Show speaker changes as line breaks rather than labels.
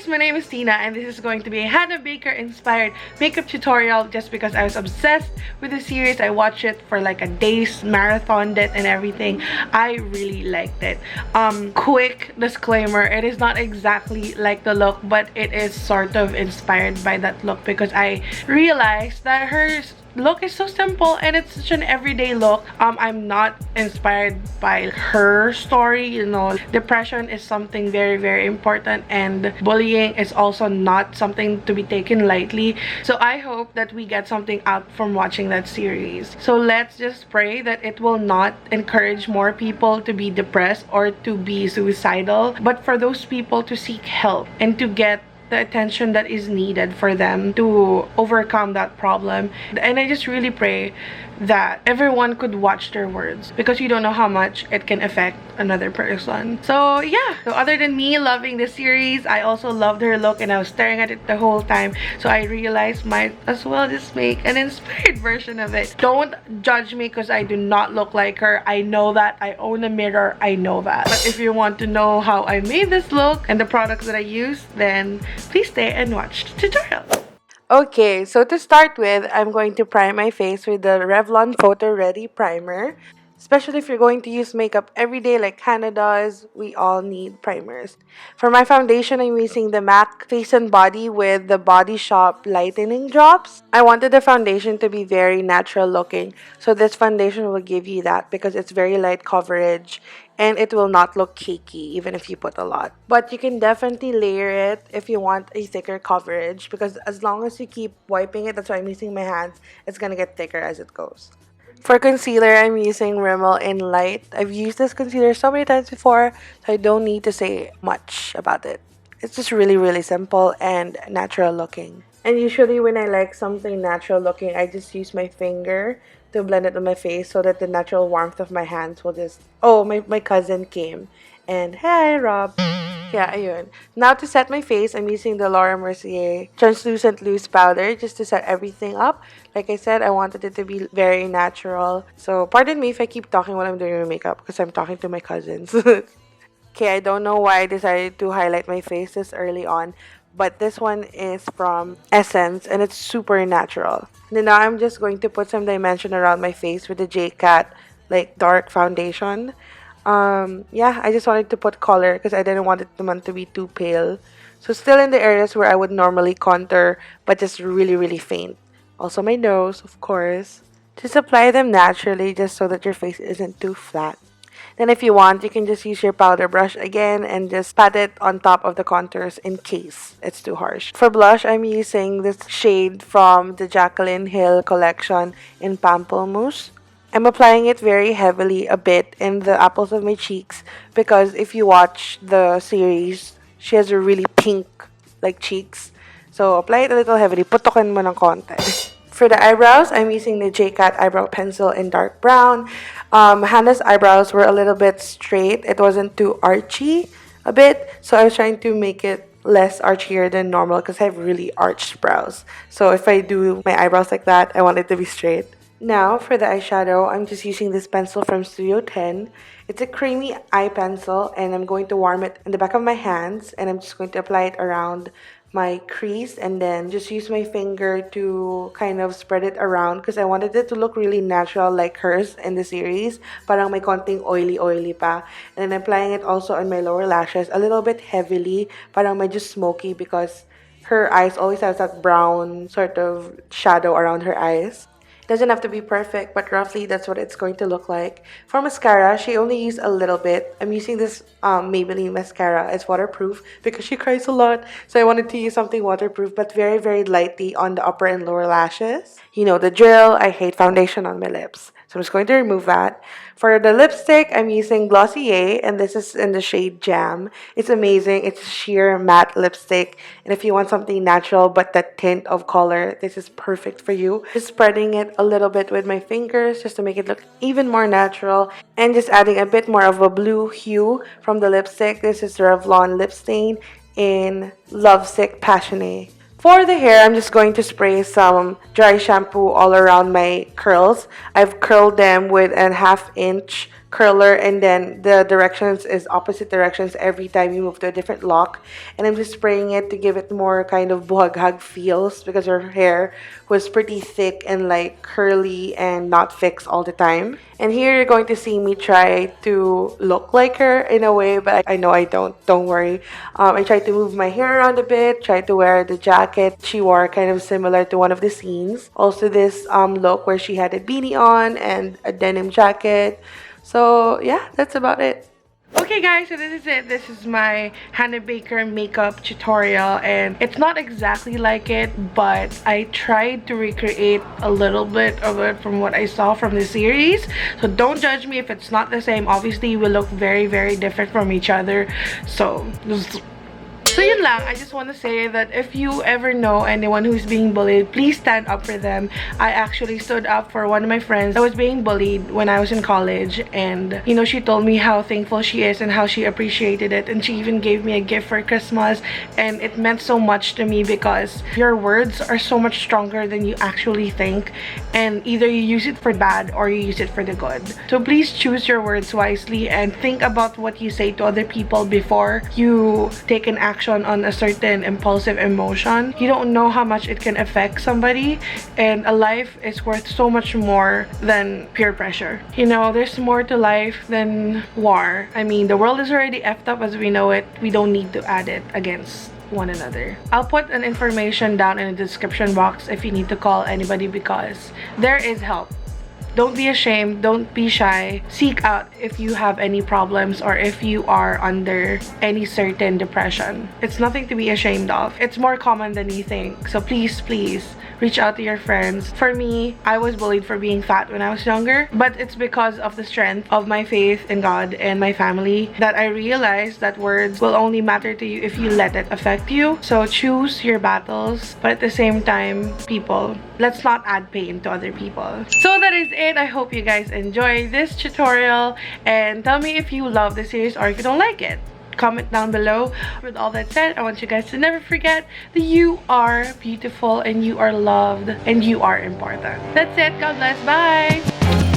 guys, my name is Teena and this is going to be a Hannah Baker inspired makeup tutorial just because I was obsessed with the series. I watched it for like a day's marathoned it and everything. I really liked it. Quick disclaimer, it is not exactly like the look, but it is sort of inspired by that look because I realized that her look is so simple and it's such an everyday look. I'm not inspired by her story. You know, depression is something very, very important, and bullying is also not something to be taken lightly. So I hope that we get something out from watching that series. So let's just pray that it will not encourage more people to be depressed or to be suicidal, but for those people to seek help and to get the attention that is needed for them to overcome that problem. And I just really pray that everyone could watch their words, because you don't know how much it can affect another person. So yeah, so other than me loving this series, I also loved her look and I was staring at it the whole time. So I realized might as well just make an inspired version of it. Don't judge me because I do not look like her. I know that. I own a mirror. I know that. But if you want to know how I made this look and the products that I use, then please stay and watch the tutorial. Okay, so to start with, I'm going to prime my face with the Revlon Photo Ready Primer. Especially if you're going to use makeup every day like Hannah does, we all need primers. For my foundation, I'm using the MAC Face and Body with the Body Shop Lightening Drops. I wanted the foundation to be very natural looking, so this foundation will give you that because it's very light coverage and it will not look cakey even if you put a lot. But you can definitely layer it if you want a thicker coverage, because as long as you keep wiping it, that's why I'm using my hands, it's gonna get thicker as it goes. For concealer, I'm using Rimmel in Light. I've used this concealer so many times before, so I don't need to say much about it. It's just really, really simple and natural looking. And usually when I like something natural looking, I just use my finger to blend it on my face so that the natural warmth of my hands will just... Oh, my cousin came. And hey, Rob. Yeah, ayun. Now to set my face, I'm using the Laura Mercier Translucent Loose Powder just to set everything up. Like I said, I wanted it to be very natural. So pardon me if I keep talking while I'm doing my makeup because I'm talking to my cousins. Okay, I don't know why I decided to highlight my face this early on, but this one is from Essence and it's super natural. And then now I'm just going to put some dimension around my face with the JCat like dark foundation. Yeah, I just wanted to put color because I didn't want it to be too pale. So still in the areas where I would normally contour, but just really, really faint. Also my nose, of course. Just apply them naturally just so that your face isn't too flat. Then if you want, you can just use your powder brush again and just pat it on top of the contours in case it's too harsh. For blush, I'm using this shade from the Jaclyn Hill collection in Pamplemousse. I'm applying it very heavily a bit in the apples of my cheeks because if you watch the series, she has a really pink like cheeks. So apply it a little heavily. Putokin mo ng konti. For the eyebrows, I'm using the JCat eyebrow pencil in dark brown. Hannah's eyebrows were a little bit straight. It wasn't too archy a bit. So I was trying to make it less archier than normal because I have really arched brows. So if I do my eyebrows like that, I want it to be straight. Now, for the eyeshadow, I'm just using this pencil from Studio 10. It's a creamy eye pencil, and I'm going to warm it in the back of my hands, and I'm just going to apply it around my crease, and then just use my finger to kind of spread it around because I wanted it to look really natural like hers in the series. Parang may konting oily pa. And then applying it also on my lower lashes a little bit heavily, parang medyo smoky because her eyes always has that brown sort of shadow around her eyes. Doesn't have to be perfect, but roughly that's what it's going to look like. For mascara, she only used a little bit. I'm using this Maybelline mascara. It's waterproof because she cries a lot. So I wanted to use something waterproof, but very, very lightly on the upper and lower lashes. You know the drill. I hate foundation on my lips. So I'm just going to remove that. For the lipstick, I'm using Glossier, and this is in the shade Jam. It's amazing. It's sheer matte lipstick. And if you want something natural but that tint of color, this is perfect for you. Just spreading it a little bit with my fingers just to make it look even more natural. And just adding a bit more of a blue hue from the lipstick. This is Revlon Lip Stain in Lovesick Passionate. For the hair, I'm just going to spray some dry shampoo all around my curls. I've curled them with a 1/2 inch curler, and then the directions is opposite directions every time you move to a different lock. And I'm just spraying it to give it more kind of buhag-hag feels because her hair was pretty thick and like curly and not fixed all the time. And here you're going to see me try to look like her in a way, but I know I don't worry. I tried to move my hair around a bit, tried to wear the jacket she wore kind of similar to one of the scenes. Also this look where she had a beanie on and a denim jacket. So yeah, that's about it. Okay guys, so this is it. This is my Hannah Baker makeup tutorial, and it's not exactly like it, but I tried to recreate a little bit of it from what I saw from the series. So don't judge me if it's not the same. Obviously, we look very, very different from each other. So yun lang. I just want to say that if you ever know anyone who's being bullied, please stand up for them. I actually stood up for one of my friends that was being bullied when I was in college, and you know, she told me how thankful she is and how she appreciated it, and she even gave me a gift for Christmas, and it meant so much to me because your words are so much stronger than you actually think, and either you use it for bad or you use it for the good. So please choose your words wisely and think about what you say to other people before you take an action on a certain impulsive emotion. You don't know how much it can affect somebody, and a life is worth so much more than peer pressure. You know, there's more to life than war. I mean, the world is already effed up as we know it. We don't need to add it against one another. I'll put an information down in the description box if you need to call anybody, because there is help. Don't be ashamed, don't be shy. Seek out if you have any problems or if you are under any certain depression. It's nothing to be ashamed of. It's more common than you think. So please, please reach out to your friends. For me, I was bullied for being fat when I was younger, but it's because of the strength of my faith in God and my family that I realized that words will only matter to you if you let it affect you. So choose your battles, but at the same time, people, let's not add pain to other people. So that is it. I hope you guys enjoy this tutorial, and tell me if you love the series or if you don't like it. Comment down below. With all that said, I want you guys to never forget that you are beautiful and you are loved and you are important. That's it. God bless. Bye.